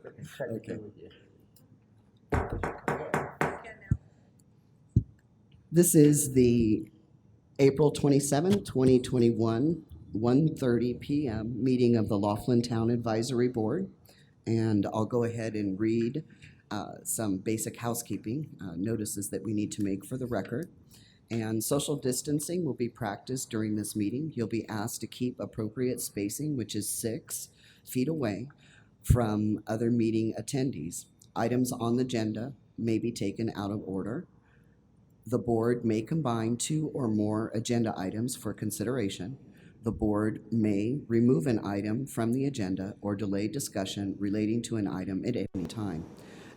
Okay. This is the April 27, 2021, 1:30 p.m. meeting of the Laughlin Town Advisory Board. And I'll go ahead and read some basic housekeeping notices that we need to make for the record. And social distancing will be practiced during this meeting. You'll be asked to keep appropriate spacing, which is 6 feet away from other meeting attendees. Items on the agenda may be taken out of order. The board may combine 2 or more agenda items for consideration. The board may remove an item from the agenda or delay discussion relating to an item at any time.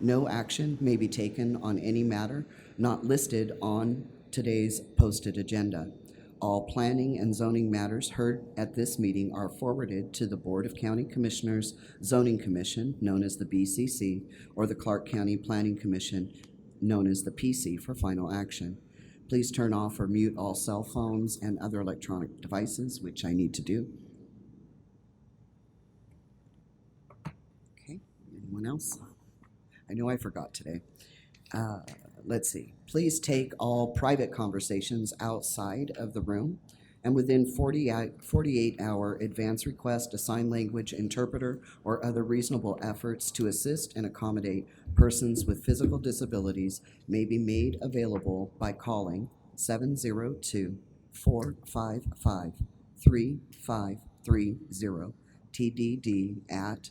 No action may be taken on any matter not listed on today's posted agenda. All planning and zoning matters heard at this meeting are forwarded to the Board of County Commissioners Zoning Commission, known as the BCC, or the Clark County Planning Commission, known as the PC, for final action. Please turn off or mute all cell phones and other electronic devices, which I need to do. Okay, anyone else? I know I forgot today. Let's see. Please take all private conversations outside of the room, and within 48-hour advance request, a sign language interpreter or other reasonable efforts to assist and accommodate persons with physical disabilities may be made available by calling 702-455-3530 TDD at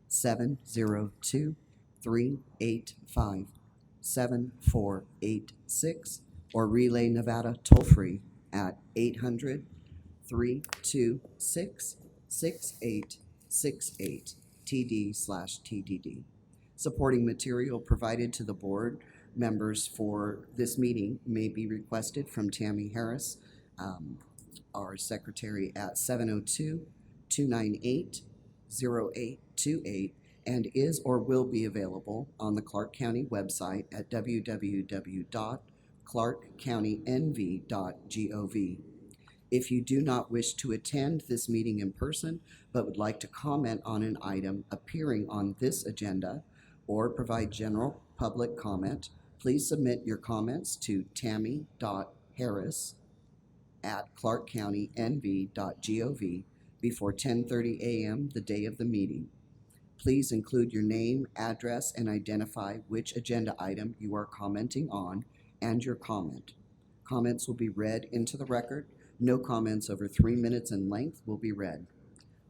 702-385-7486 or Relay Nevada toll-free at 800-326-6868 TD/TDD. Supporting material provided to the board members for this meeting may be requested from Tammy Harris, our secretary, at 702-298-0828, and is or will be available on the Clark County website at www.clarkcountynv.gov. If you do not wish to attend this meeting in person, but would like to comment on an item appearing on this agenda or provide general public comment, please submit your comments to tammy.harris@clarkcountynv.gov before 10:30 a.m. the day of the meeting. Please include your name, address, and identify which agenda item you are commenting on and your comment. Comments will be read into the record. No comments over 3 minutes in length will be read.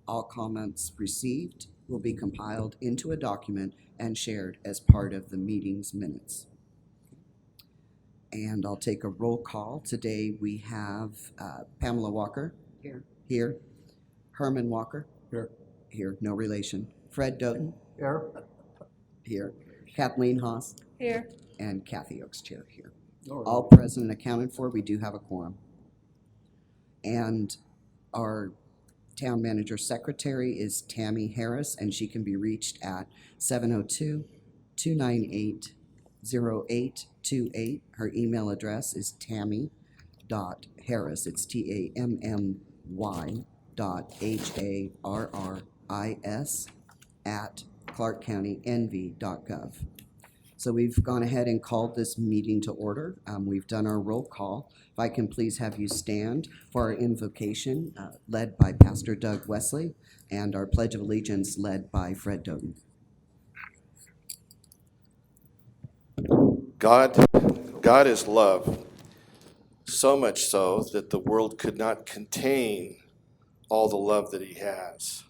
All comments received will be compiled into a document and shared as part of the meeting's minutes. And I'll take a roll call. Today we have Pamela Walker. Here. Herman Walker. Here, no relation. Fred Doughton. Here. Kathleen Haas. Here. And Kathy Oaks Chair here. All present and accounted for. We do have a quorum. And our town manager secretary is Tammy Harris, and she can be reached at 702-298-0828. Her email address is tammy.harris. It's TAMMY.HARRIS @clarkcountynv.gov. So we've gone ahead and called this meeting to order. We've done our roll call. If I can please have you stand for our invocation led by Pastor Doug Wesley and our Pledge of Allegiance led by Fred Doughton. God is love, so much so that the world could not contain all the love that he has.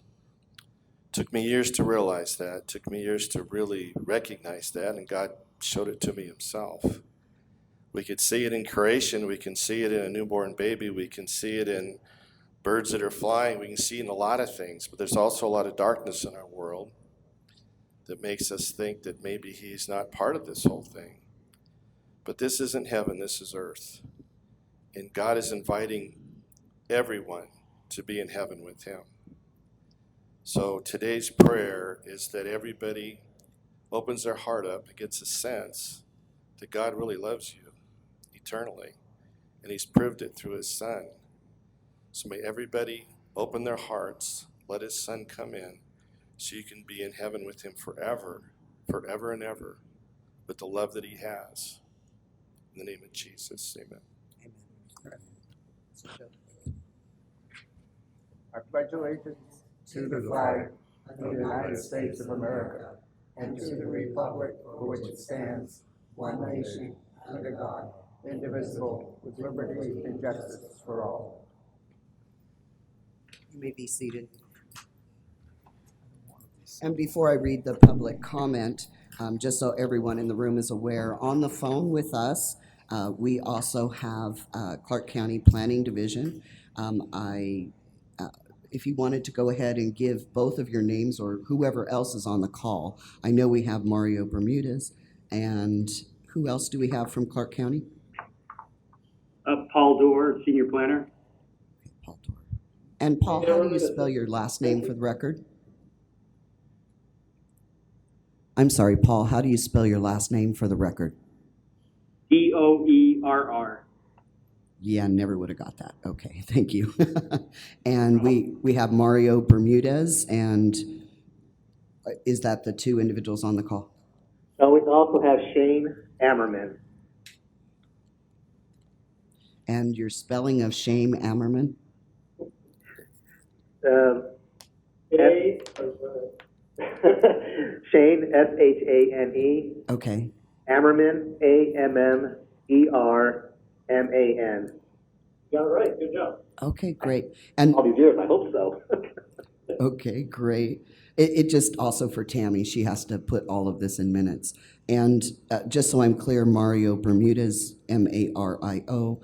Took me years to realize that. Took me years to really recognize that, and God showed it to me himself. We could see it in creation. We can see it in a newborn baby. We can see it in birds that are flying. We can see it in a lot of things, but there's also a lot of darkness in our world that makes us think that maybe he's not part of this whole thing. But this isn't heaven, this is earth. And God is inviting everyone to be in heaven with him. So today's prayer is that everybody opens their heart up and gets a sense that God really loves you eternally. And he's proved it through his son. So may everybody open their hearts, let his son come in, so you can be in heaven with him forever, forever and ever, with the love that he has. In the name of Jesus, amen. I pledge allegiance to the flag of the United States of America and to the republic for which it stands, one nation, under God, indivisible, with liberty and justice for all. You may be seated. And before I read the public comment, just so everyone in the room is aware, on the phone with us, we also have Clark County Planning Division. If you wanted to go ahead and give both of your names or whoever else is on the call, I know we have Mario Bermudez, and who else do we have from Clark County? Paul Dorr, Senior Planner. Paul Dorr. And Paul, how do you spell your last name for the record? I'm sorry, Paul, how do you spell your last name for the record? Doerr. Yeah, never would have got that. Okay, thank you. And we have Mario Bermudez, and is that the two individuals on the call? We also have Shane Ammerman. And your spelling of Shane Ammerman? Shane, Shane. Okay. Ammerman, Ammerman. You got it right. Good job. Okay, great. And All these years, I hope so. okay, great. It just also for Tammy, she has to put all of this in minutes. And just so I'm clear, Mario Bermudez, Mario Bermu,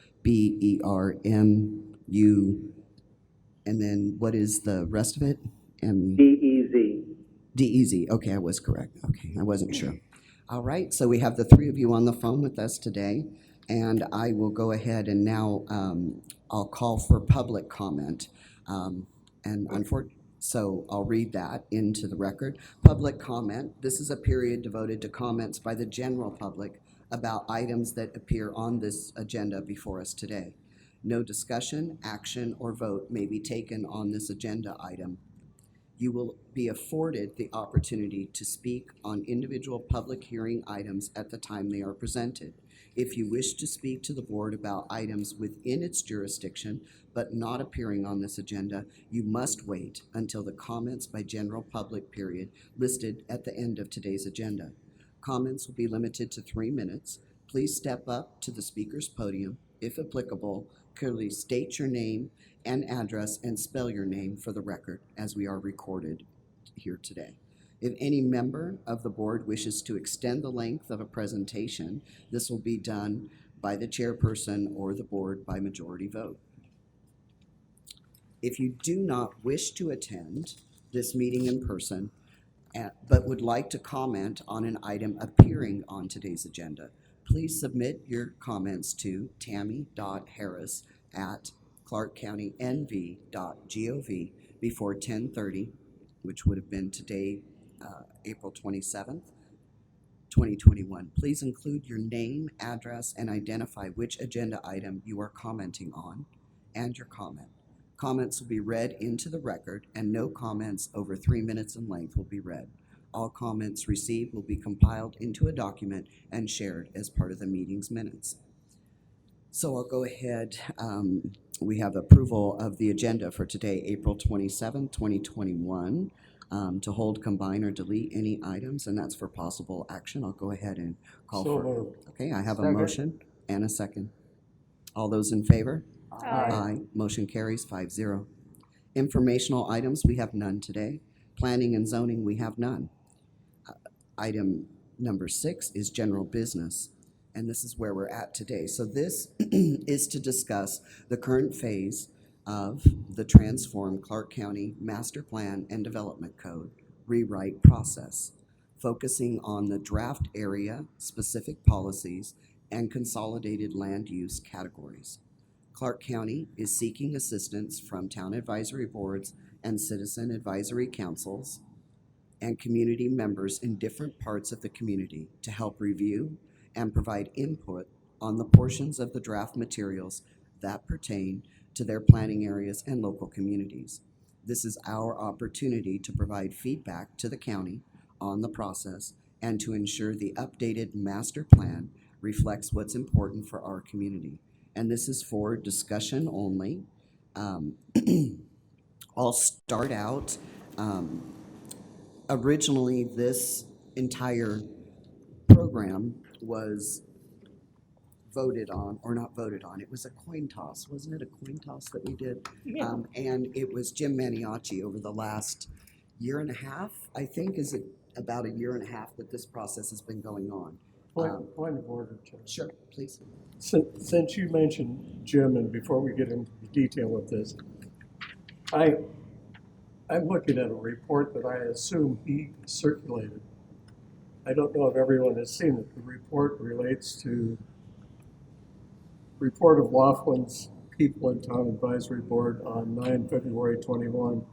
and then what is the rest of it? DEZ. DEZ. Okay, I was correct. Okay, I wasn't sure. All right, so we have the three of you on the phone with us today, and I will go ahead and now I'll call for public comment. So I'll read that into the record. Public comment. This is a period devoted to comments by the general public about items that appear on this agenda before us today. No discussion, action, or vote may be taken on this agenda item. You will be afforded the opportunity to speak on individual public hearing items at the time they are presented. If you wish to speak to the board about items within its jurisdiction but not appearing on this agenda, you must wait until the comments by general public period listed at the end of today's agenda. Comments will be limited to 3 minutes. Please step up to the speaker's podium. If applicable, clearly state your name and address and spell your name for the record as we are recorded here today. If any member of the board wishes to extend the length of a presentation, this will be done by the chairperson or the board by majority vote. If you do not wish to attend this meeting in person, but would like to comment on an item appearing on today's agenda, please submit your comments to tammy.harris@clarkcountynv.gov before 10:30, which would have been today, April 27th, 2021. Please include your name, address, and identify which agenda item you are commenting on and your comment. Comments will be read into the record, and no comments over 3 minutes in length will be read. All comments received will be compiled into a document and shared as part of the meeting's minutes. So I'll go ahead. We have approval of the agenda for today, April 27, 2021, to hold, combine, or delete any items, and that's for possible action. I'll go ahead and call So for. moved. Okay, I have a Second. motion and a second. All those in favor? Aye. Motion carries 5-0. Informational items, we have none today. Planning and zoning, we have none. Item number 6 is general business, and this is where we're at today. So this is to discuss the current phase of the Transform Clark County Master Plan and Development Code rewrite process, focusing on the draft area, specific policies, and consolidated land use categories. Clark County is seeking assistance from town advisory boards and citizen advisory councils and community members in different parts of the community to help review and provide input on the portions of the draft materials that pertain to their planning areas and local communities. This is our opportunity to provide feedback to the county on the process and to ensure the updated master plan reflects what's important for our community. And this is for discussion only. I'll start out. Originally, this entire program was voted on, or not voted on, it was a coin toss, wasn't it a coin toss that we did? And it was Jim Maniaci over the last year and a half, I think, is it about a year and a half that this process has been going on? Point of order, Chair. Sure, please. Since you mentioned Jim, and before we get into the detail of this, I'm looking at a report that I assume he circulated. I don't know if everyone has seen it. The report relates to report of Laughlin's People in Town Advisory Board on 9 February 21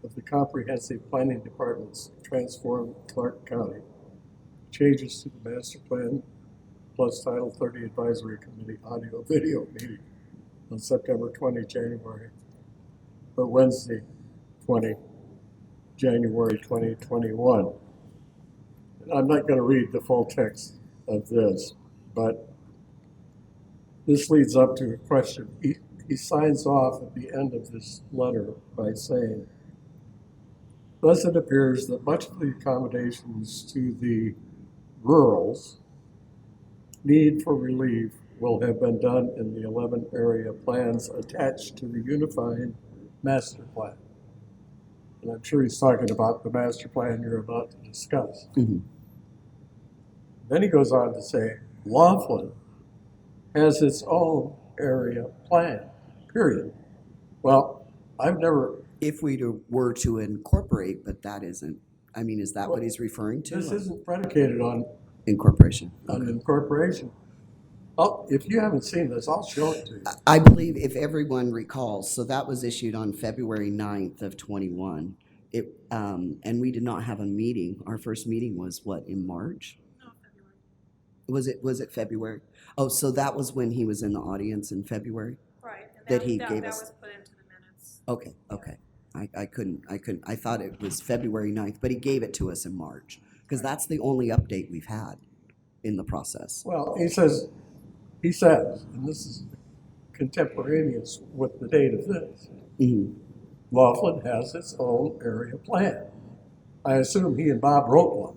of the Comprehensive Planning Department's Transform Clark County. Changes to the master plan plus Title 30 Advisory Committee audio video meeting on September 20, January, or Wednesday, 20, January 2021. I'm not going to read the full text of this, but this leads up to a question. He signs off at the end of this letter by saying, thus it appears that much of the accommodations to the rurals need for relief will have been done in the 11 area plans attached to the unified master plan. And I'm sure he's talking about the master plan you're about to discuss. Mhm. Then he goes on to say, Laughlin has its own area plan, period. Well, I've never. If we were to incorporate, but that isn't, I mean, is that what he's referring to? This isn't predicated on Incorporation. an incorporation. Oh, if you haven't seen this, I'll show it to you. I believe if everyone recalls, so that was issued on February 9th of 21. And we did not have a meeting. Our first meeting was what, in March? No, February. Was it February? Oh, so that was when he was in the audience in February? Right. And That he gave that us. was put into the minutes. Okay. I couldn't, I thought it was February 9th, but he gave it to us in March. Because that's the only update we've had in the process. Well, he says, and this is contemporaneous with the date of this, Mhm. Laughlin has its own area plan. I assume he and Bob wrote one.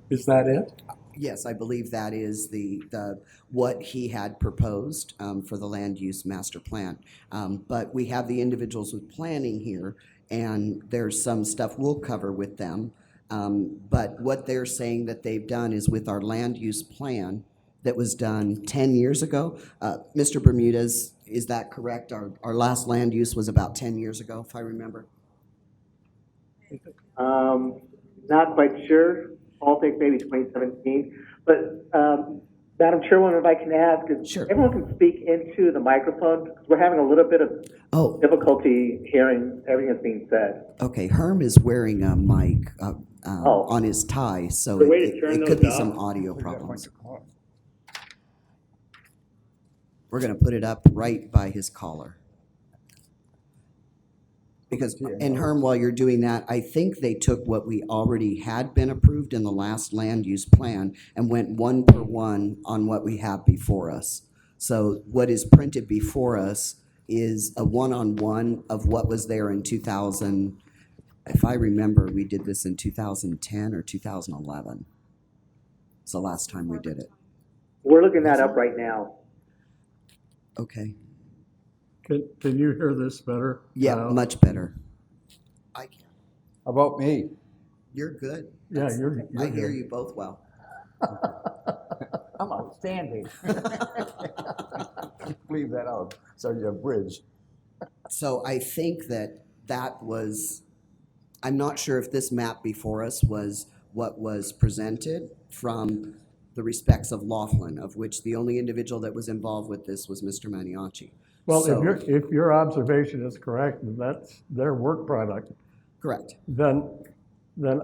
Is that it? Yes, I believe that is the what he had proposed for the land use master plan. But we have the individuals with planning here, and there's some stuff we'll cover with them. But what they're saying that they've done is with our land use plan that was done 10 years ago. Mr. Bermudez, is that correct? Our last land use was about 10 years ago, if I remember. Not quite sure. I'll think maybe 2017. But Madam Chairwoman, if I can ask, if Sure. everyone can speak into the microphone, because we're having a little bit of Oh, difficulty hearing everything that's being said. okay. Herm is wearing a mic on his tie, so The way to it turn could those be up? some audio problems. We're going to put it up right by his collar. Because, and Herm, while you're doing that, I think they took what we already had been approved in the last land use plan and went one per one on what we have before us. So what is printed before us is a one-on-one of what was there in 2000. If I remember, we did this in 2010 or 2011. It's the last time we did it. We're looking that up right now. Okay. Can you hear this better? Yeah, now? much better. I can. How about me? You're good. Yeah, That's- you're I hear good. you both well. I'm outstanding. Leave that out, so you're bridge. So I think that was, I'm not sure if this map before us was what was presented from the respects of Laughlin, of which the only individual that was involved with this was Mr. Maniaci. Well, So- if your observation is correct, and that's their work product, Correct. then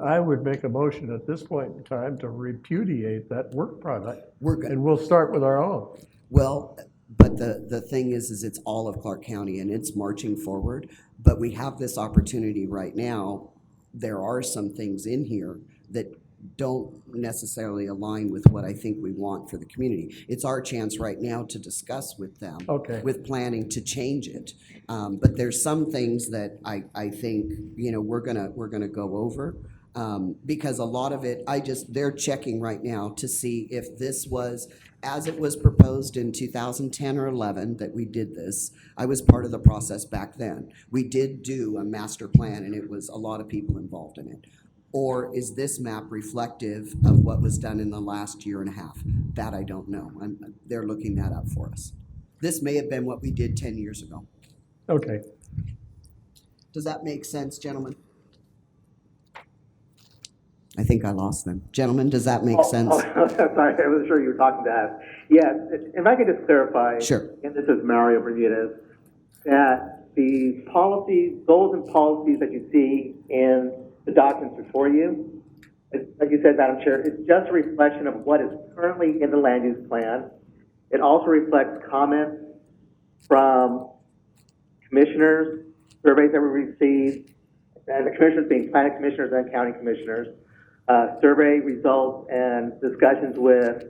I would make a motion at this point in time to repudiate that work product, We're good. and we'll start with our own. Well, But the thing is it's all of Clark County and it's marching forward. But we have this opportunity right now. There are some things in here that don't necessarily align with what I think we want for the community. It's our chance right now to discuss with them. Okay. With planning to change it. But there's some things that I think, we're gonna go over. Because a lot of it, they're checking right now to see if this was, as it was proposed in 2010 or 11 that we did this. I was part of the process back then. We did do a master plan and it was a lot of people involved in it. Or is this map reflective of what was done in the last year and a half? That I don't know. They're looking that up for us. This may have been what we did 10 years ago. Okay. Does that make sense, gentlemen? I think I lost them. Gentlemen, does that make sense? Sorry, I wasn't sure you were talking to us. Yes, if I could just clarify. Sure. And this is Mario Bermudez, that the policies, goals and policies that you see in the documents before you, like you said, Madam Chair, it's just a reflection of what is currently in the land use plan. It also reflects comments from commissioners, surveys that we received, and the commissioners being planning commissioners and county commissioners, survey results and discussions with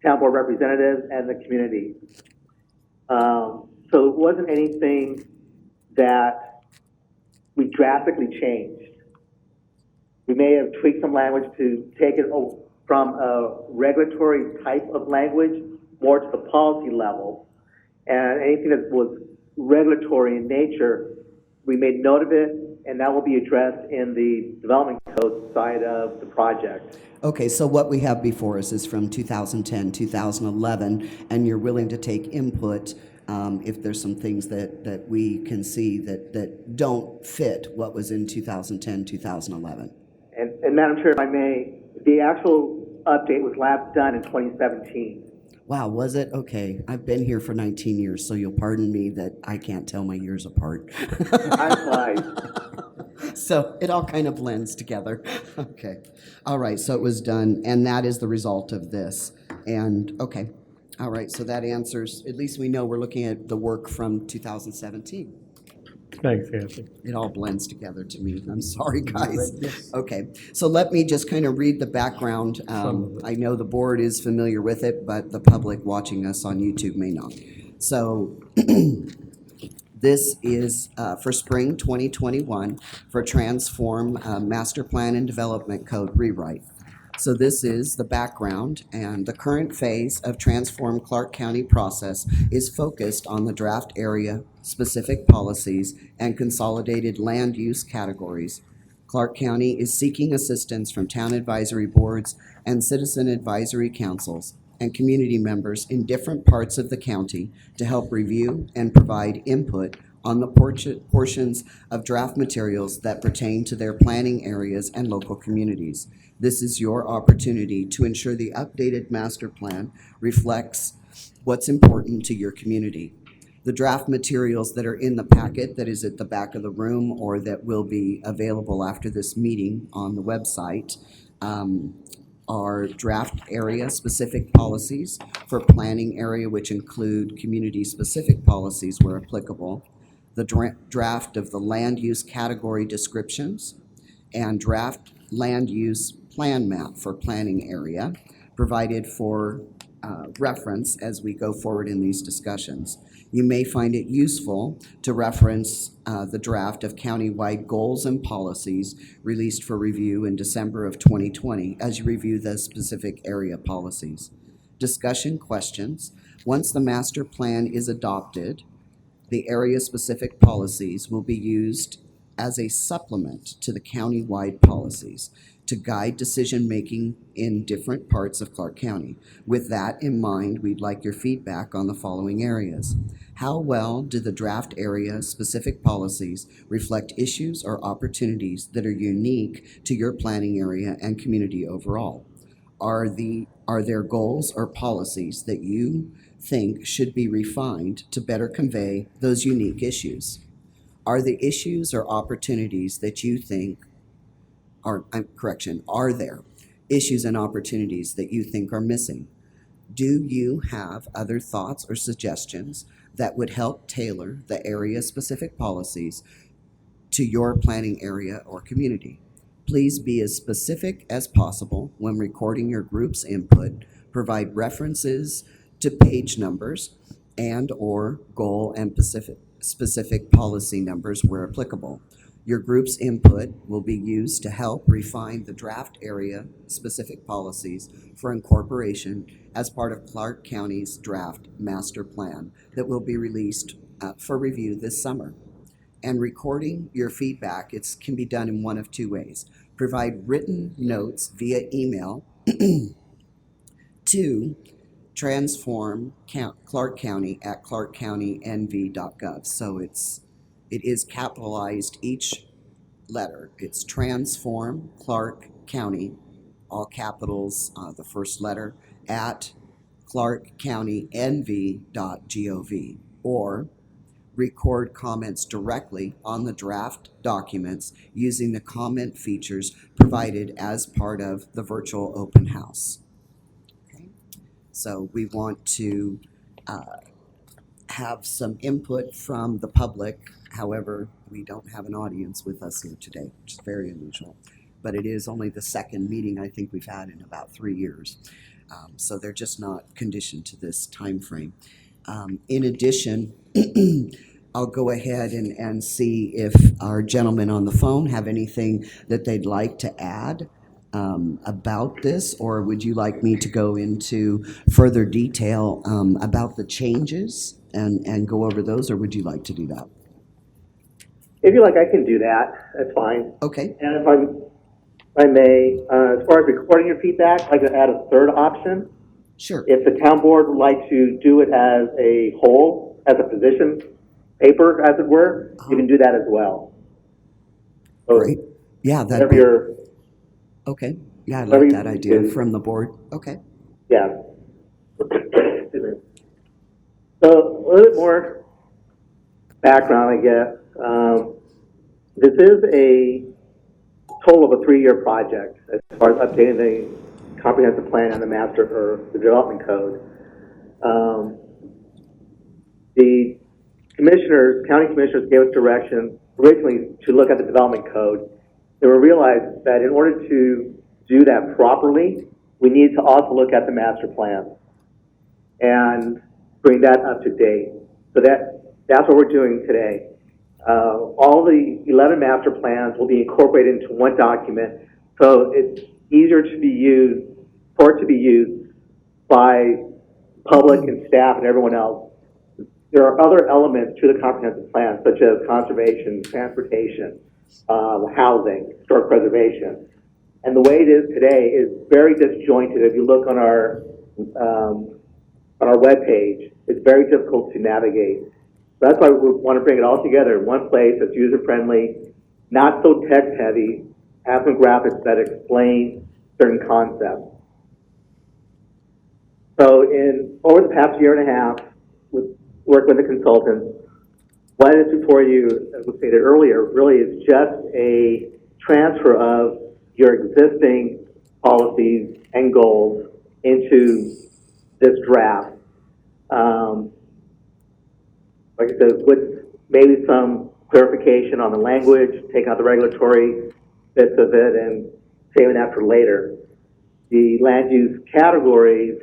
town board representatives and the community. So it wasn't anything that we drastically changed. We may have tweaked some language to take it from a regulatory type of language more to the policy level. And anything that was regulatory in nature, we made note of it, and that will be addressed in the development code side of the project. Okay, so what we have before us is from 2010, 2011, and you're willing to take input if there's some things that we can see that don't fit what was in 2010, 2011. And Madam Chair, if I may, the actual update was last done in 2017. Wow, was it? Okay, I've been here for 19 years, so you'll pardon me that I can't tell my years apart. I'm fine. So it all kind of blends together. Okay, all right, so it was done, and that is the result of this. And, okay, all right, so that answers, at least we know we're looking at the work from 2017. Thanks, Anthony. It all blends together to me. I'm sorry, guys. Okay, so let me just kind of read the background. I know the board is familiar with it, but the public watching us on YouTube may not. So this is for spring 2021 for Transform Master Plan and Development Code rewrite. So this is the background, and the current phase of Transform Clark County process is focused on the draft area specific policies and consolidated land use categories. Clark County is seeking assistance from town advisory boards and citizen advisory councils and community members in different parts of the county to help review and provide input on the portions of draft materials that pertain to their planning areas and local communities. This is your opportunity to ensure the updated master plan reflects what's important to your community. The draft materials that are in the packet that is at the back of the room or that will be available after this meeting on the website are draft area specific policies for planning area, which include community specific policies where applicable, the draft of the land use category descriptions, and draft land use plan map for planning area provided for reference as we go forward in these discussions. You may find it useful to reference the draft of countywide goals and policies released for review in December of 2020 as you review the specific area policies. Discussion questions. Once the master plan is adopted, the area-specific policies will be used as a supplement to the countywide policies to guide decision-making in different parts of Clark County. With that in mind, we'd like your feedback on the following areas. How well do the draft area-specific policies reflect issues or opportunities that are unique to your planning area and community overall? Are there goals or policies that you think should be refined to better convey those unique issues? Are the issues or opportunities that you think are there issues and opportunities that you think are missing? Do you have other thoughts or suggestions that would help tailor the area-specific policies to your planning area or community? Please be as specific as possible when recording your group's input. Provide references to page numbers and/or goal and specific policy numbers where applicable. Your group's input will be used to help refine the draft area-specific policies for incorporation as part of Clark County's draft master plan that will be released for review this summer. And recording your feedback, it can be done in one of two ways. Provide written notes via email to transform Clark County at clarkcountynv.gov. So it is capitalized each letter. It's transform Clark County, all capitals, the first letter, at clarkcountynv.gov, or record comments directly on the draft documents using the comment features provided as part of the virtual open house. Okay. So we want to have some input from the public. However, we don't have an audience with us here today, which is very unusual. But it is only the second meeting I think we've had in about 3 years. So they're just not conditioned to this time frame. In addition, I'll go ahead and see if our gentlemen on the phone have anything that they'd like to add about this, or would you like me to go into further detail about the changes and go over those, or would you like to do that? If you like, I can do that. That's fine. Okay. And if I may, as far as recording your feedback, I'd like to add a third option. Sure. If the town board would like to do it as a whole, as a position paper, as it were, you can do that as well. So Great. Yeah, that'd whatever be, you're, okay. Yeah, I whatever like you that idea do. from the board. Okay. yeah. Excuse me. So a little bit more background, I guess. This is a total of a 3-year project as far as updating the comprehensive plan and the master or the development code. The commissioners, county commissioners, gave us direction originally to look at the development code. They were realized that in order to do that properly, we need to also look at the master plan and bring that up to date. So that's what we're doing today. All the 11 master plans will be incorporated into one document, so it's easier to be used, for it to be used by public and staff and everyone else. There are other elements to the comprehensive plan, such as conservation, transportation, housing, historic preservation. And the way it is today is very disjointed. If you look on our webpage, it's very difficult to navigate. That's why we want to bring it all together in one place that's user-friendly, not so text-heavy, have some graphics that explain certain concepts. So over the past year and a half, with work with the consultants, what is before you, as we stated earlier, really is just a transfer of your existing policies and goals into this draft. Like I said, with maybe some clarification on the language, taking out the regulatory bits of it and saving that for later. The land use categories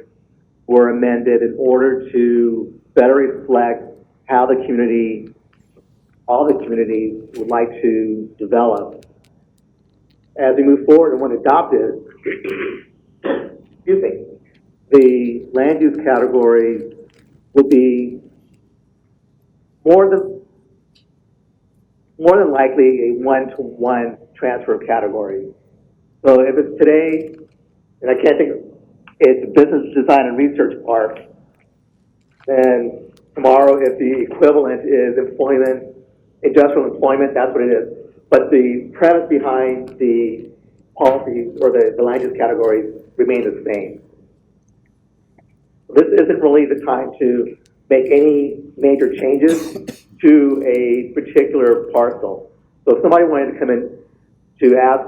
were amended in order to better reflect how the community, all the communities would like to develop. As we move forward and when adopted, excuse me, the land use categories will be more than likely a one-to-one transfer of categories. So if it's today, and I can't think, it's business design and research park, then tomorrow if the equivalent is employment, industrial employment, that's what it is. But the premise behind the policies or the land use categories remain the same. This isn't really the time to make any major changes to a particular parcel. So if somebody wanted to come in to ask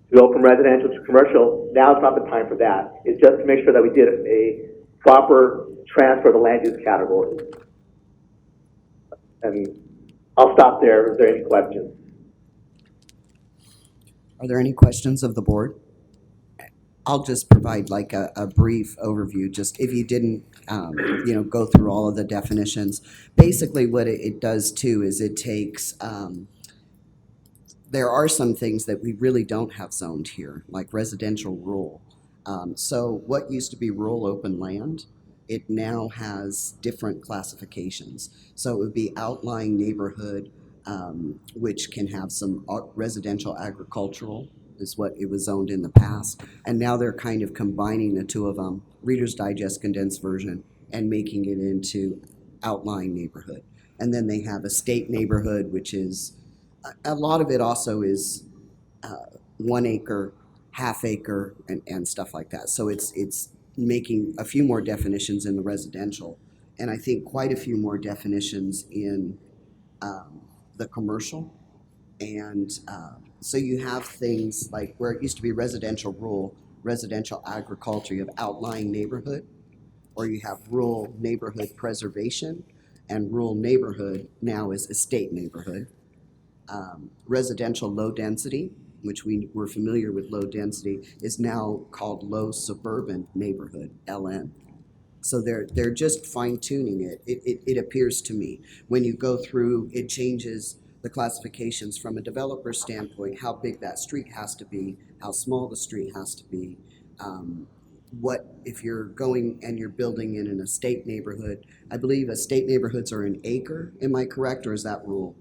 to go from residential to commercial, now's not the time for that. It's just to make sure that we did a proper transfer of the land use categories. And I'll stop there if there are any questions. Are there any questions of the board? I'll just provide like a brief overview, just if you didn't, go through all of the definitions. Basically, what it does too is it takes, there are some things that we really don't have zoned here, like residential rural. So what used to be rural open land, it now has different classifications. So it would be outlying neighborhood, which can have some residential agricultural, is what it was zoned in the past. And now they're kind of combining the two of them, Reader's Digest condensed version, and making it into outlying neighborhood. And then they have estate neighborhood, which is, a lot of it also is 1 acre, half acre, and stuff like that. So it's making a few more definitions in the residential, and I think quite a few more definitions in the commercial. And so you have things like where it used to be residential rural, residential agriculture, you have outlying neighborhood, or you have rural neighborhood preservation, and rural neighborhood now is estate neighborhood. Residential low density, which we're familiar with low density, is now called low suburban neighborhood, LN. So they're just fine tuning it. It appears to me. When you go through, it changes the classifications from a developer standpoint, how big that street has to be, how small the street has to be. What if you're going and you're building in an estate neighborhood? I believe estate neighborhoods are an acre. Am I correct, or is that rule?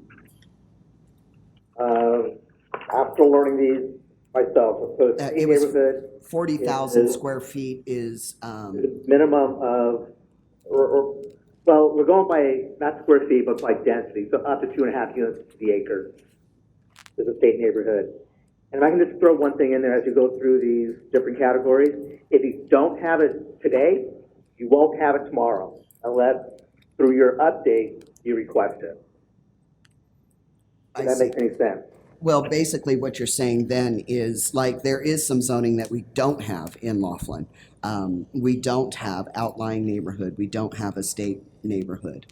After learning these myself, so it's It was neighborhood 40,000 is- square feet is, minimum of, well, we're going by not square feet, but by density. So up to 2.5 units to the acre is a state neighborhood. And I can just throw one thing in there as you go through these different categories. If you don't have it today, you won't have it tomorrow unless through your update you request it. I If that see. makes any sense. Well, basically what you're saying then is like there is some zoning that we don't have in Laughlin. We don't have outlying neighborhood. We don't have estate neighborhood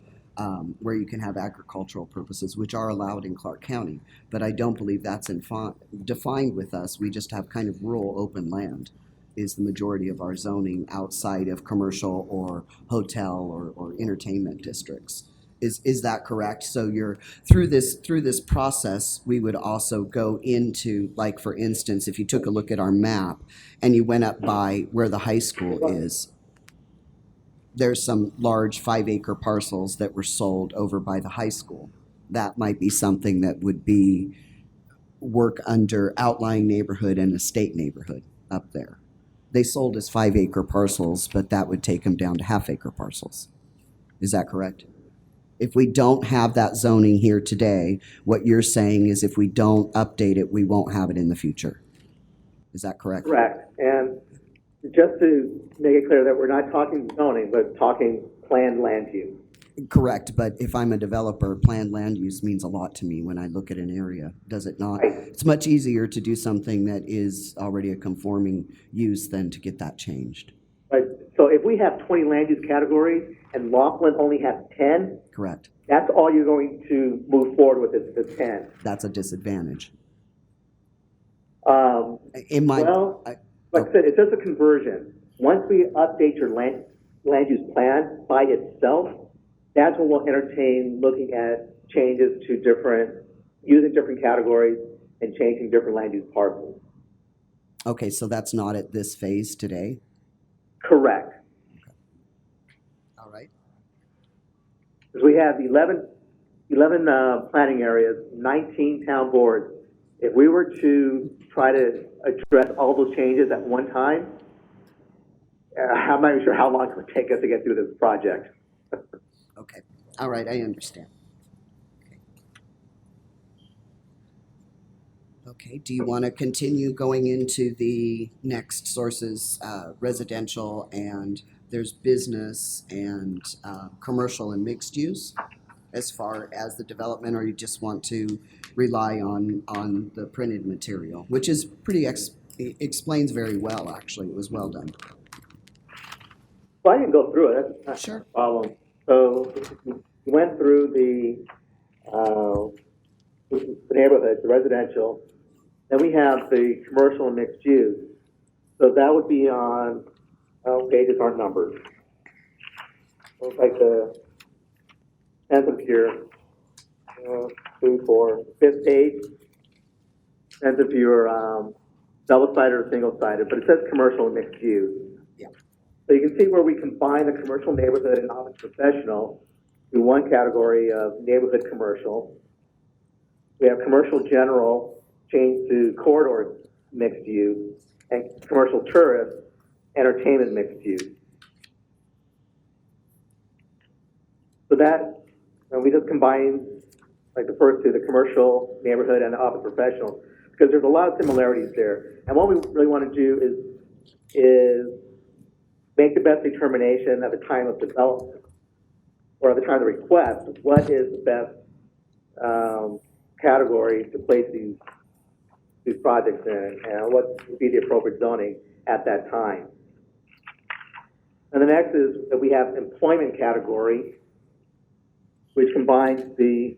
where you can have agricultural purposes, which are allowed in Clark County. But I don't believe that's defined with us. We just have kind of rural open land is the majority of our zoning outside of commercial or hotel or entertainment districts. Is that correct? So you're through this process, we would also go into, like, for instance, if you took a look at our map and you went up by where the high school is, there's some large 5-acre parcels that were sold over by the high school. That might be something that would be work under outlying neighborhood and estate neighborhood up there. They sold as 5-acre parcels, but that would take them down to half-acre parcels. Is that correct? If we don't have that zoning here today, what you're saying is if we don't update it, we won't have it in the future. Is that correct? Correct. And just to make it clear that we're not talking zoning, but talking planned land use. Correct, but if I'm a developer, planned land use means a lot to me when I look at an area, does it not? Right. It's much easier to do something that is already a conforming use than to get that changed. Right. So if we have 20 land use categories and Laughlin only has 10, Correct. that's all you're going to move forward with is 10. That's a disadvantage. Um, In my, well, like I said, it's just a conversion. Once we update your land use plan by itself, that's when we'll entertain looking at changes to using different categories and changing different land use parcels. okay, so that's not at this phase today? Correct. All right. Because we have 11 planning areas, 19 town boards. If we were to try to address all those changes at one time, I'm not even sure how long it would take us to get through this project. Okay, all right, I understand. Okay, do you want to continue going into the next sources, residential, and there's business and commercial and mixed use as far as the development, or you just want to rely on the printed material, which is pretty, explains very well, actually, it was well done. Well, I can go through it, that's Sure. not a problem. So we went through the neighborhoods, the residential, then we have the commercial and mixed use. So that would be on, pages aren't numbered. Looks like the 10th of your, 2, 4, 5th page. 10th of your, double-sided or single-sided, but it says commercial and mixed use. Yeah. So you can see where we combine the commercial neighborhood and office professional to one category of neighborhood commercial. We have commercial general changed to corridor mixed use, and commercial tourist entertainment mixed use. So that, and we just combine like the first two, the commercial neighborhood and the office professional, because there's a lot of similarities there. And what we really want to do is make the best determination at the time of development or at the time of the request, what is the best category to place these projects in, and what would be the appropriate zoning at that time. And the next is that we have employment category, which combines the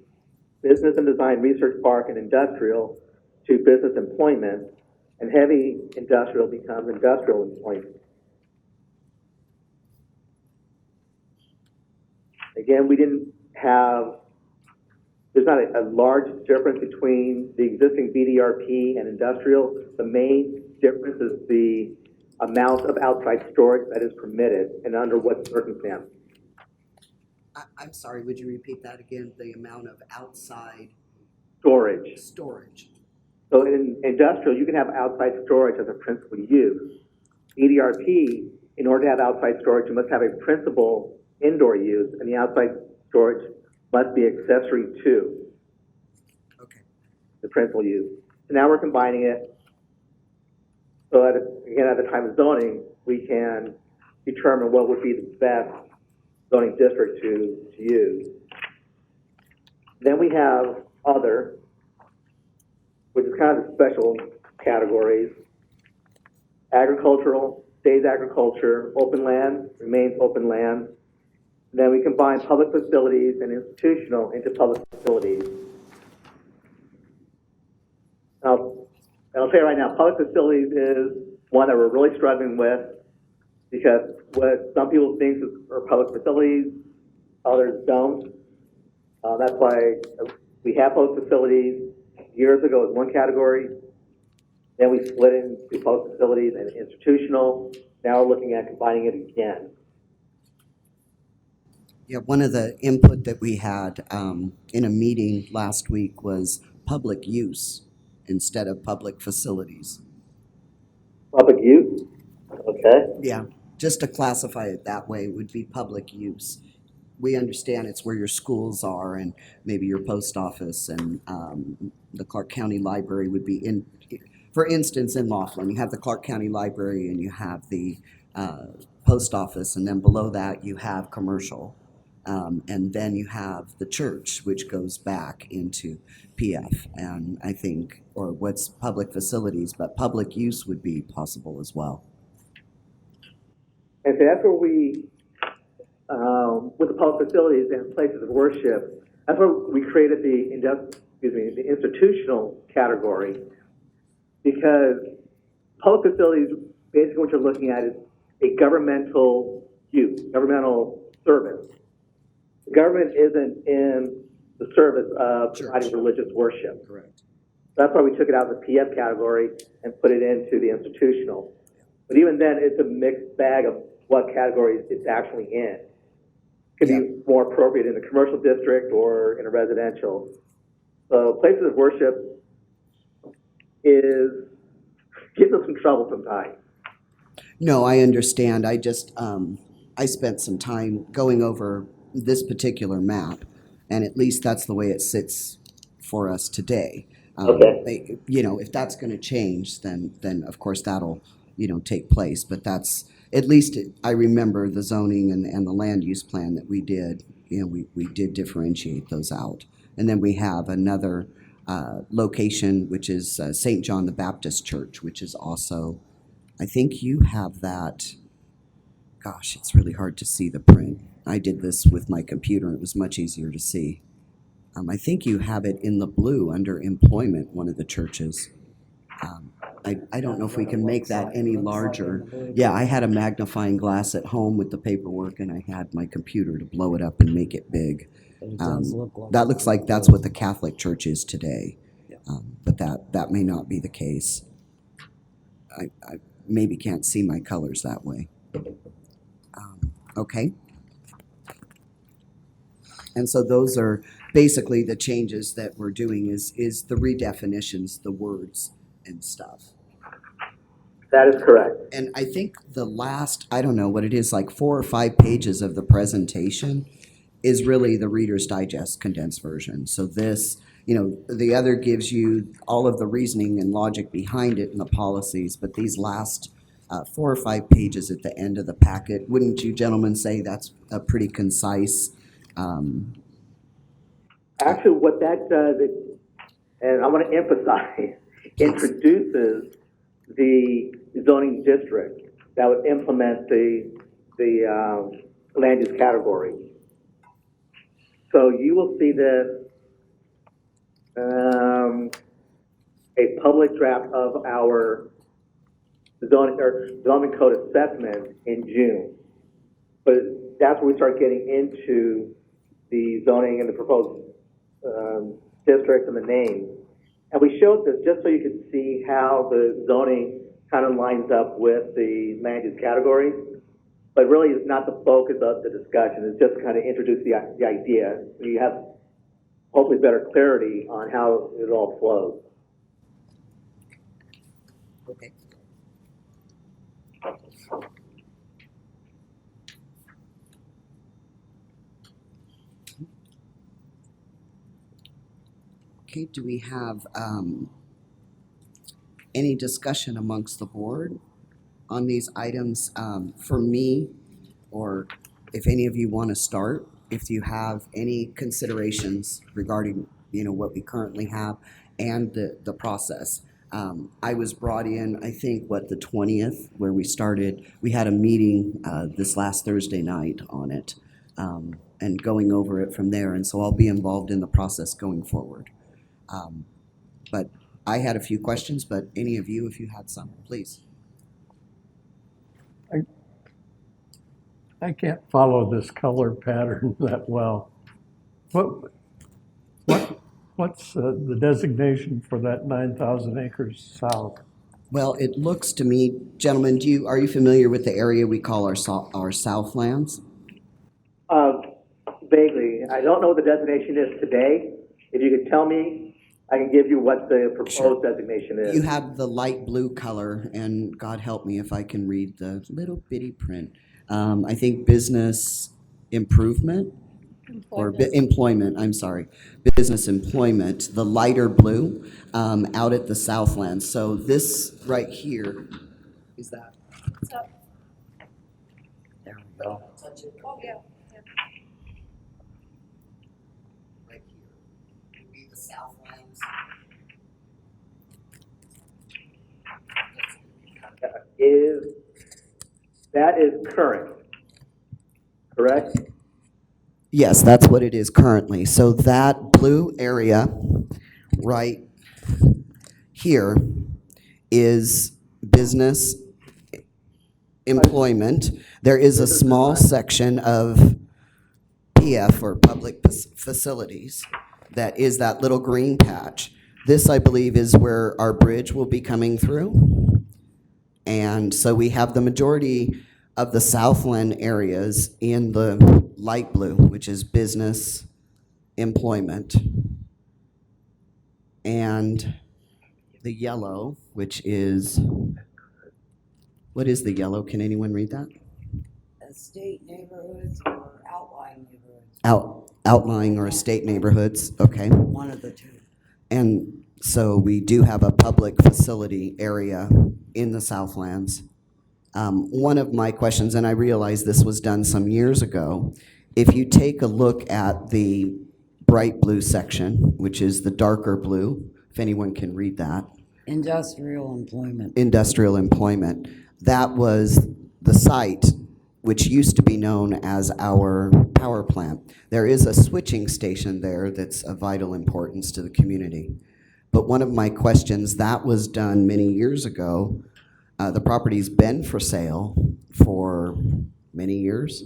business and design research park and industrial to business employment, and heavy industrial becomes industrial employment. Again, we didn't have, there's not a large difference between the existing BDRP and industrial. The main difference is the amount of outside storage that is permitted and under what circumstance. I'm sorry, would you repeat that again? The amount of outside Storage. storage. So in industrial, you can have outside storage as a principal use. BDRP, in order to have outside storage, you must have a principal indoor use, and the outside storage must be accessory to Okay. the principal use. So now we're combining it. So again, at the time of zoning, we can determine what would be the best zoning district to use. Then we have other, which is kind of the special categories. Agricultural, stays agriculture, open land, remains open land. Then we combine public facilities and institutional into public facilities. Now, I'll tell you right now, public facilities is one that we're really struggling with because what some people think are public facilities, others don't. That's why we have public facilities. Years ago, it was one category. Then we split it into public facilities and institutional. Now we're looking at combining it again. Yeah, one of the input that we had in a meeting last week was public use instead of public facilities. Public use? Okay. Yeah, just to classify it that way would be public use. We understand it's where your schools are and maybe your post office and the Clark County Library would be in, for instance, in Laughlin, you have the Clark County Library and you have the post office, and then below that you have commercial. And then you have the church, which goes back into PF, and I think, or what's public facilities, but public use would be possible as well. And so that's where we, with the public facilities and places of worship, that's where we created the institutional category, because public facilities, basically what you're looking at is a governmental use, governmental service. The government isn't in the service of providing religious worship. Correct. That's why we took it out of the PF category and put it into the institutional. But even then, it's a mixed bag of what categories it's actually in. It could be more appropriate in a commercial district or in a residential. So places of worship gives us some trouble sometimes. No, I understand. I just, I spent some time going over this particular map, and at least that's the way it sits for us today. Okay. You know, if that's going to change, then of course that'll, take place. But that's, at least I remember the zoning and the land use plan that we did, we did differentiate those out. And then we have another location, which is St. John the Baptist Church, which is also, I think you have that gosh, it's really hard to see the print. I did this with my computer, and it was much easier to see. I think you have it in the blue under employment, one of the churches. I don't know if we can make that any larger. Yeah, I had a magnifying glass at home with the paperwork, and I had my computer to blow it up and make it big. That looks like that's what the Catholic Church is today, but that may not be the case. I maybe can't see my colors that way. Okay. And so those are basically the changes that we're doing is the redefinitions, the words and stuff. That is correct. And I think the last, I don't know what it is, like 4 or 5 pages of the presentation is really the Reader's Digest condensed version. So this, the other gives you all of the reasoning and logic behind it and the policies, but these last 4 or 5 pages at the end of the packet, wouldn't you gentlemen say that's a pretty concise? Actually, what that does, and I want to emphasize, introduces the zoning district that would implement the land use category. So you will see this, a public draft of our zoning code assessment in June. But that's when we start getting into the zoning and the proposed district and the names. And we showed this just so you could see how the zoning kind of lines up with the land use categories. But really, it's not the focus of the discussion. It's just kind of introduce the idea. You have hopefully better clarity on how it all flows. Okay. Okay, do we have any discussion amongst the board on these items? For me, or if any of you want to start, if you have any considerations regarding, what we currently have and the process. I was brought in, I think, the 20th, where we started. We had a meeting this last Thursday night on it and going over it from there. And so I'll be involved in the process going forward. But I had a few questions, but any of you, if you had some, please. I can't follow this color pattern that well. What's the designation for that 9,000 acres south? Well, it looks to me, gentlemen, are you familiar with the area we call our Southlands? Vaguely. I don't know what the designation is today. If you could tell me, I can give you what the proposed designation is. You have the light blue color, and God help me if I can read the little bitty print. I think business improvement or employment, I'm sorry, business employment, the lighter blue out at the Southlands. So this right here, is that? So, There we go. oh, yeah. Right here would be the Southlands. That is current, correct? Yes, that's what it is currently. So that blue area right here is business employment. There is a small section of PF, or public facilities, that is that little green patch. This, I believe, is where our bridge will be coming through. And so we have the majority of the Southland areas in the light blue, which is business employment. And the yellow, which is, what is the yellow? Can anyone read that? Estate neighborhoods or outlying neighborhoods? Outlying or estate neighborhoods, okay. One of the two. And so we do have a public facility area in the Southlands. One of my questions, and I realize this was done some years ago, if you take a look at the bright blue section, which is the darker blue, if anyone can read that. Industrial employment. Industrial employment. That was the site which used to be known as our power plant. There is a switching station there that's of vital importance to the community. But one of my questions, that was done many years ago. The property's been for sale for many years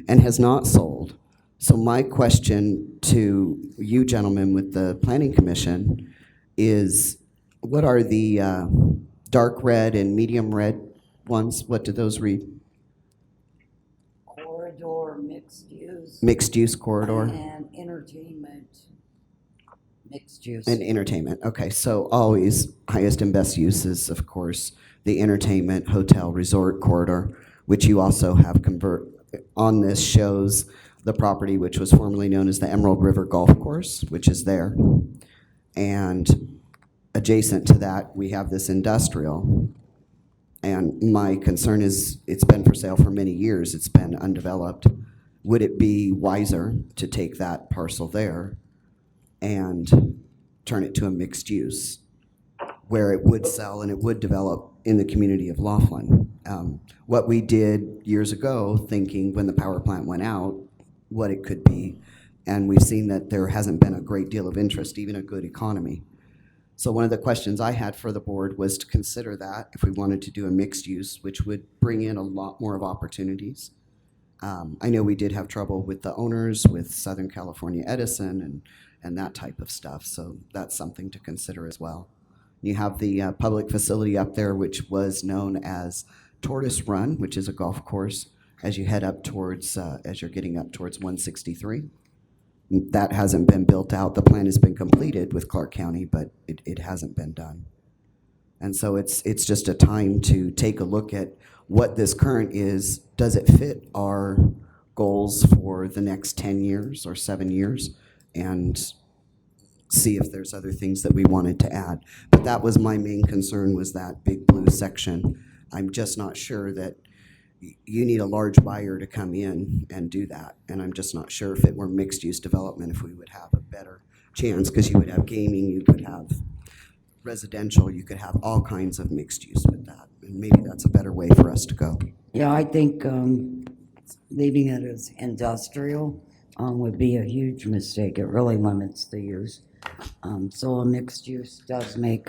and has not sold. So my question to you gentlemen with the Planning Commission is, what are the dark red and medium red ones? What do those read? Corridor, mixed use. Mixed use corridor And entertainment, mixed use. and entertainment. Okay, so always highest and best use is, of course, the entertainment, hotel, resort corridor, which you also have convert, on this shows the property which was formerly known as the Emerald River Golf Course, which is there. And adjacent to that, we have this industrial. And my concern is, it's been for sale for many years, it's been undeveloped. Would it be wiser to take that parcel there and turn it to a mixed use, where it would sell and it would develop in the community of Laughlin? What we did years ago, thinking when the power plant went out, what it could be, and we've seen that there hasn't been a great deal of interest, even a good economy. So one of the questions I had for the board was to consider that if we wanted to do a mixed use, which would bring in a lot more of opportunities. I know we did have trouble with the owners, with Southern California Edison and that type of stuff, so that's something to consider as well. You have the public facility up there, which was known as Tortoise Run, which is a golf course as you head up towards, as you're getting up towards 163. That hasn't been built out. The plan has been completed with Clark County, but it hasn't been done. And so it's just a time to take a look at what this current is. Does it fit our goals for the next 10 years or 7 years? And see if there's other things that we wanted to add. But that was my main concern, was that big blue section. I'm just not sure that you need a large buyer to come in and do that. And I'm just not sure if it were mixed-use development, if we would have a better chance, because you would have gaming, you could have residential, you could have all kinds of mixed use with that. And maybe that's a better way for us to go. Yeah, I think leaving it as industrial would be a huge mistake. It really limits the use. So a mixed use does make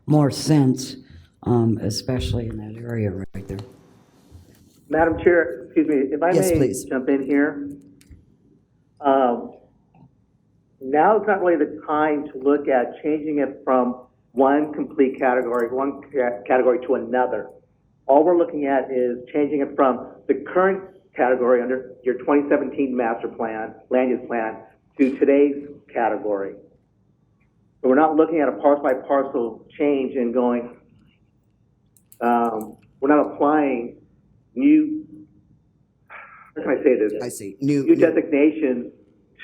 more sense, especially in that area right there. Madam Chair, excuse me, if I Yes, may please. jump in here. Now is not really the time to look at changing it from one complete category, category to another. All we're looking at is changing it from the current category under your 2017 master plan, land use plan, to today's category. So we're not looking at a parcel by parcel change and going, we're not applying new, how can I say this? I see. New designations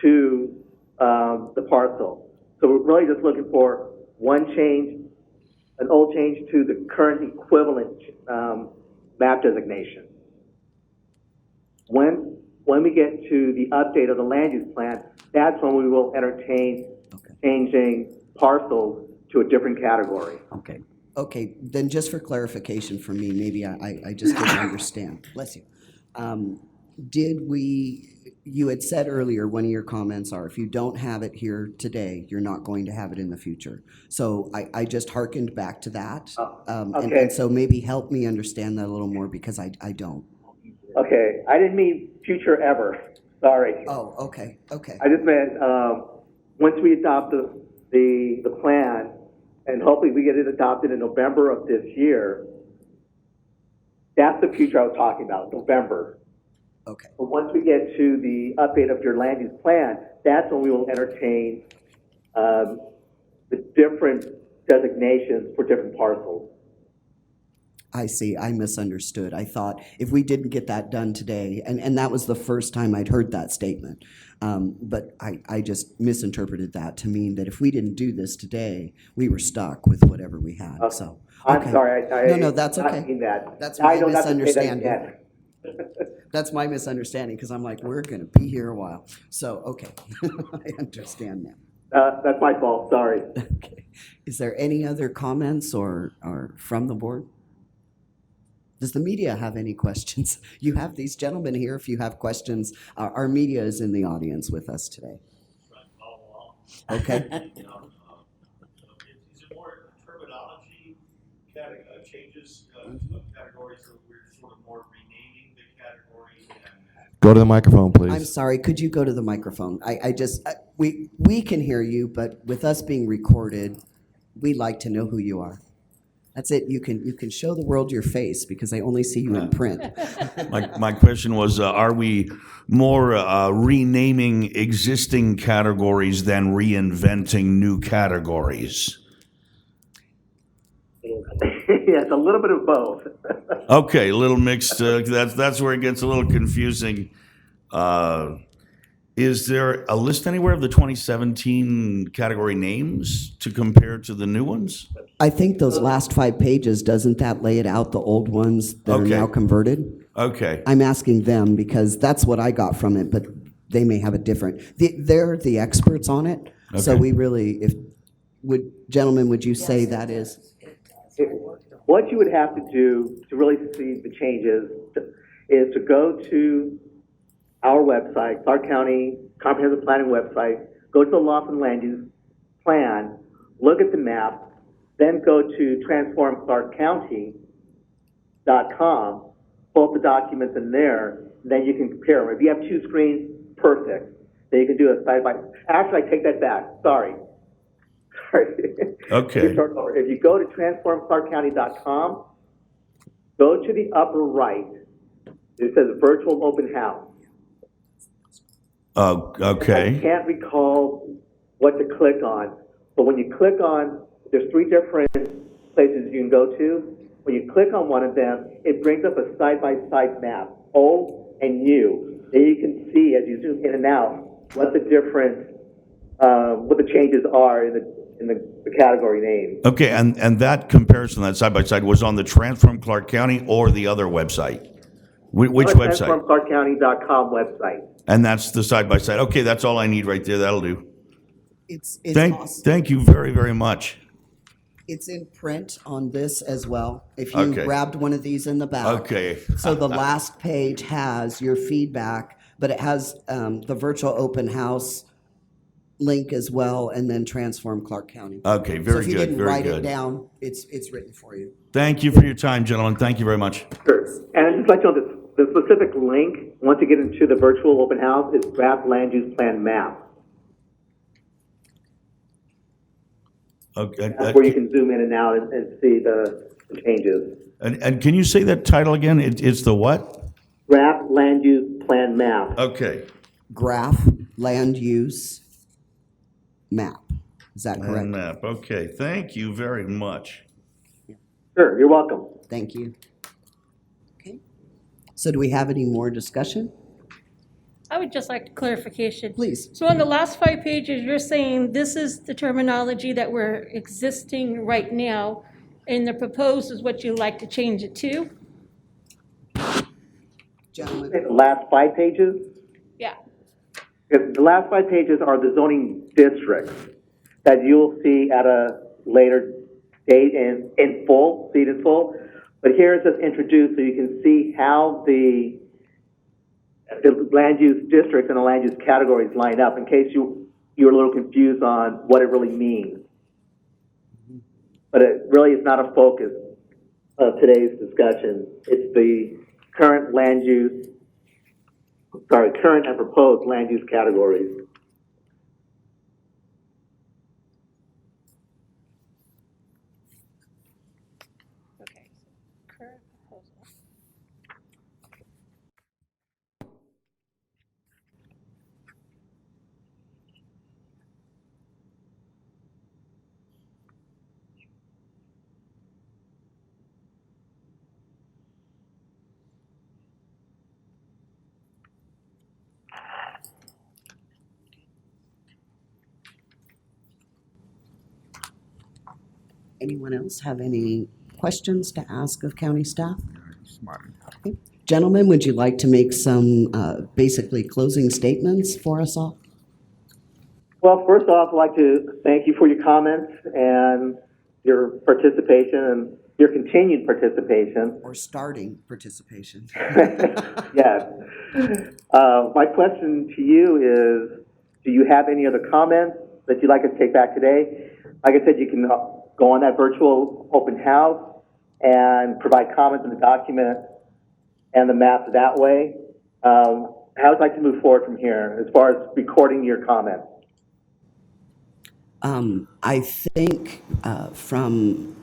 to the parcel. So we're really just looking for one change, an old change to the current equivalent map designation. When we get to the update of the land use plan, that's when we will entertain changing parcels to a different category. Okay. Okay, then just for clarification for me, maybe I just didn't understand. Bless you. You had said earlier, one of your comments are, if you don't have it here today, you're not going to have it in the future. So I just hearkened back to that. Okay. And so maybe help me understand that a little more, because I don't. Okay, I didn't mean future ever, sorry. Oh, okay, okay. I just meant, once we adopt the plan, and hopefully we get it adopted in November of this year, that's the future I was talking about, November. Okay. But once we get to the update of your land use plan, that's when we will entertain the different designations for different parcels. I see. I misunderstood. I thought if we didn't get that done today, and that was the first time I'd heard that statement, but I just misinterpreted that to mean that if we didn't do this today, we were stuck with whatever we had. Okay. So I'm okay. sorry. No, that's I okay. didn't mean that. That's I my don't have to say that misunderstanding. again. That's my misunderstanding, because I'm like, we're going to be here a while. So, okay, I understand now. That's my fault, sorry. Okay. Is there any other comments or from the board? Does the media have any questions? You have these gentlemen here if you have questions. Our media is in the audience with us today. Okay. Is it more terminology changes of categories, or we're sort of more renaming the categories? Go to the microphone, please. I'm sorry, could you go to the microphone? We can hear you, but with us being recorded, we'd like to know who you are. That's it. You can show the world your face because they only see you in print. My question was, are we more renaming existing categories than reinventing new categories? Yes, a little bit of both. Okay, a little mixed. That's where it gets a little confusing. Is there a list anywhere of the 2017 category names to compare to the new ones? I think those last 5 pages, doesn't that lay it out, the old ones that are Okay. now converted? Okay. I'm asking them because that's what I got from it, but they may have a different. They're the experts on it, so Okay. we really, gentlemen, would you say that is? What you would have to do to really see the changes is to go to our website, Clark County Comprehensive Planning website, go to the Laughlin Land Use Plan, look at the map, then go to transformclarkcounty.com, pull up the documents in there, then you can compare them. If you have 2 screens, perfect. Then you can do a Actually, I take that back. Sorry. Okay. Let me start over. If you go to transformclarkcounty.com, go to the upper right. It says virtual open house. I Okay. can't recall what to click on, but when you click on, there's 3 different places you can go to. When you click on one of them, it brings up a side-by-side map, old and new. Then you can see as you zoom in and out what the changes are in the category name. Okay, and that comparison, that side by side, was on the Transform Clark County or the other website? Which website? TransformClarkCounty.com website. And that's the side by side. Okay, that's all I need right there. That'll do. It's awesome. Thank you very, very much. It's in print on this as well. If you Okay. grabbed one of these in the back. Okay. So the last page has your feedback, but it has the virtual open house link as well, and then Transform Clark County. Okay, So very if you good, didn't very write it good. down, it's written for you. Thank you for your time, gentlemen. Thank you very much. Sure. And I'd just like to know the specific link, once you get into the virtual open house, is draft land use plan map. Okay. That's where you can zoom in and out and see the changes. And can you say that title again? It's the what? Draft land use plan map. Okay. Graph land use map. Is that correct? Map. Okay. Thank you very much. Sure, you're welcome. Thank you. Okay. So do we have any more discussion? I would just like clarification. Please. So on the last 5 pages, you're saying this is the terminology that we're existing right now, and the proposed is what you'd like to change it to? Gentlemen. The last 5 pages? Yeah. Because the last 5 pages are the zoning districts that you'll see at a later date in full, see it in full. But here it says introduced, so you can see how the land use districts and the land use categories line up in case you're a little confused on what it really means. But it really is not a focus of today's discussion. It's the current and proposed land use categories. Okay. Current proposal. Anyone else have any questions to ask of county staff? Okay. Gentlemen, would you like to make some basically closing statements for us all? Well, first off, I'd like to thank you for your comments and your participation. And your continued participation. Or starting participation. Yes. My question to you is, do you have any other comments that you'd like us to take back today? Like I said, you can go on that virtual open house and provide comments in the document and the maps that way. How would you like to move forward from here as far as recording your comments? I think from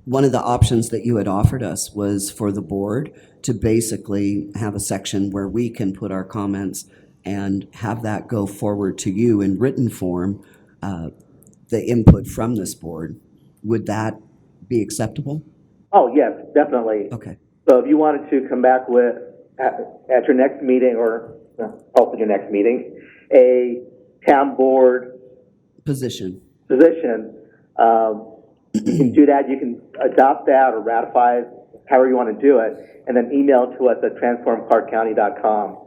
one of the options that you had offered us was for the board to basically have a section where we can put our comments and have that go forward to you in written form, the input from this board. Would that be acceptable? Oh, yes, definitely. Okay. So if you wanted to come back with, at your next meeting, or hopefully your next meeting, a town board Position. position, you can do that. You can adopt that or ratify it, however you want to do it, and then email to us at transformclarkcounty.com.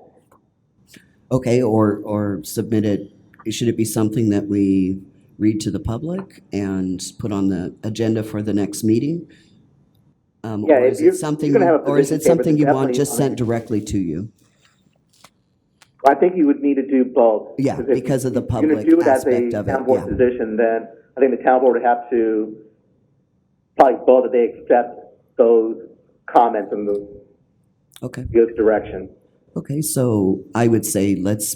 Okay, or submit it, should it be something that we read to the public and put on the agenda for the next meeting? Yeah, Or if is you're it something, gonna have a or is it position paper, something you want definitely just on sent it. directly to you? I think you would need to do both. Yeah, if because of the you're gonna public do it as aspect a of it, town board yeah. position, then I think the town board would have to probably vote that they accept those comments and Okay. go the direction. Okay, so I would say let's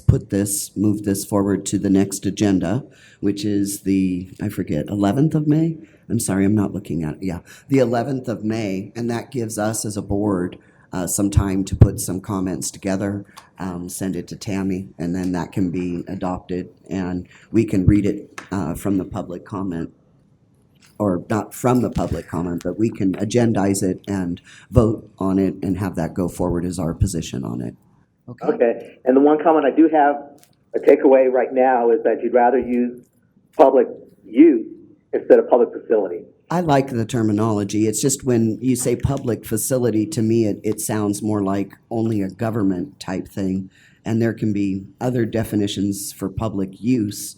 move this forward to the next agenda, which is the, I forget, 11th of May? I'm sorry, I'm not looking at it. Yeah, the 11th of May, and that gives us as a board some time to put some comments together, send it to Tammy, and then that can be adopted, and we can read it from the public comment, or not from the public comment, but we can agendize it and vote on it and have that go forward as our position on it. Okay? Okay, and the one comment I do have, a takeaway right now, is that you'd rather use public use instead of public facility. I like the terminology. It's just when you say public facility, to me, it sounds more like only a government type thing. And there can be other definitions for public use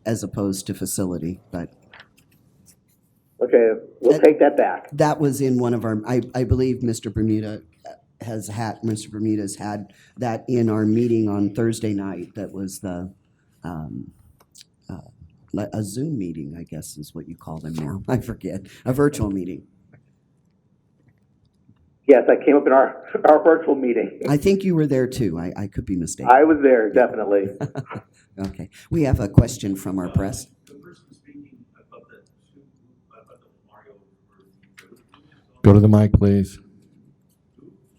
as opposed to facility, but Okay, we'll take that back. that was in one of our, I believe Mr. Mr. Bermuda's had that in our meeting on Thursday night. That was the, a Zoom meeting, I guess is what you call them now. I forget, a virtual meeting. Yes, that came up in our virtual meeting. I think you were there too. I could be mistaken. I was there, definitely. Okay. We have a question from our press. The person speaking about the Mario. Go to the mic, please.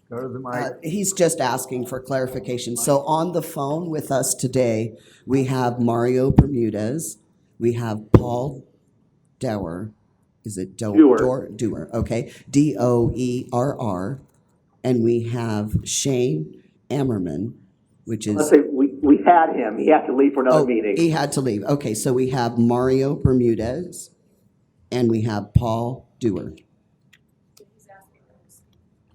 Go to the mic. He's just asking for clarification. So on the phone with us today, we have Mario Bermudez, we have Paul Doerr. Is it Doerr. Doerr, okay. Doerr. And we have Shane Ammerman, which is. Let's say we had him. He had to leave for another meeting. He had to leave. Okay, so we have Mario Bermudez and we have Paul Doerr.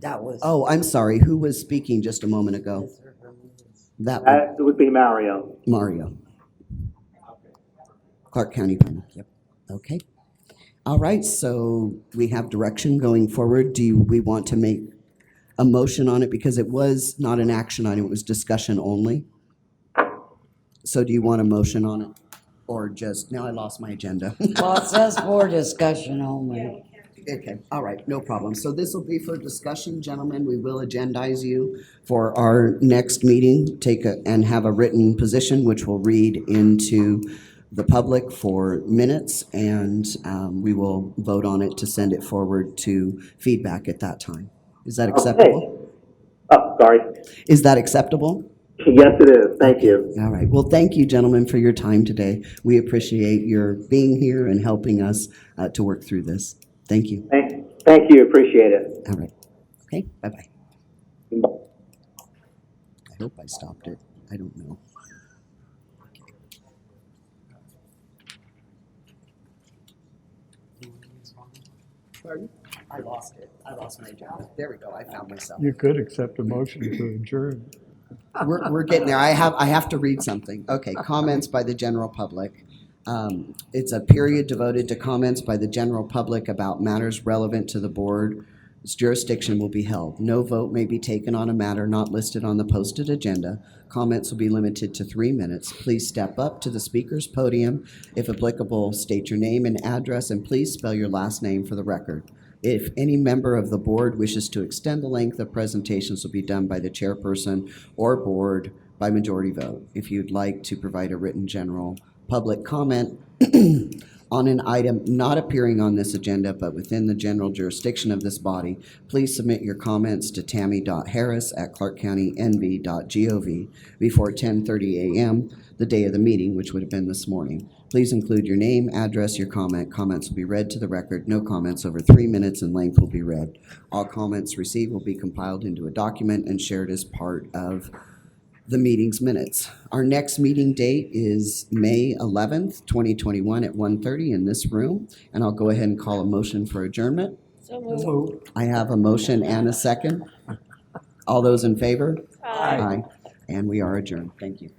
That was. Oh, I'm sorry. Who was speaking just a moment ago? That was That would be Mario. Mario. Clark County Planning. Yep. Okay. All right, so we have direction going forward. Do we want to make a motion on it? Because it was not an action item, it was discussion only. So do you want a motion on it? Or just, now I lost my agenda. Well, it says for discussion only. Okay, all right, no problem. So this will be for discussion, gentlemen. We will agendize you for our next meeting, and have a written position, which we'll read into the public for minutes, and we will vote on it to send it forward to feedback at that time. Is that acceptable? Okay. Oh, sorry. Is that acceptable? Yes, it is. Thank you. All right. Well, thank you, gentlemen, for your time today. We appreciate your being here and helping us to work through this. Thank you. Thank you. Appreciate it. All right. Okay, bye-bye. I hope I stopped it. I don't know. Pardon? I lost it. I lost my job. There we go. I found myself. You could accept a motion to adjourn. We're getting there. I have to read something. Okay, comments by the general public. It's a period devoted to comments by the general public about matters relevant to the board's jurisdiction will be held. No vote may be taken on a matter not listed on the posted agenda. Comments will be limited to 3 minutes. Please step up to the speaker's podium. If applicable, state your name and address, and please spell your last name for the record. If any member of the board wishes to extend the length of presentations, will be done by the chairperson or board by majority vote. If you'd like to provide a written general public comment on an item not appearing on this agenda but within the general jurisdiction of this body, please submit your comments to tammy.harris@clarkcountynv.gov before 10:30 a.m. the day of the meeting, which would have been this morning. Please include your name, address, your comment. Comments will be read to the record. No comments over 3 minutes in length will be read. All comments received will be compiled into a document and shared as part of the meeting's minutes. Our next meeting date is May 11th, 2021 at 1:30 in this room. And I'll go ahead and call a motion for adjournment. So moved. Moved. I have a motion and a second. All those in favor? Aye. And we are adjourned. Thank you.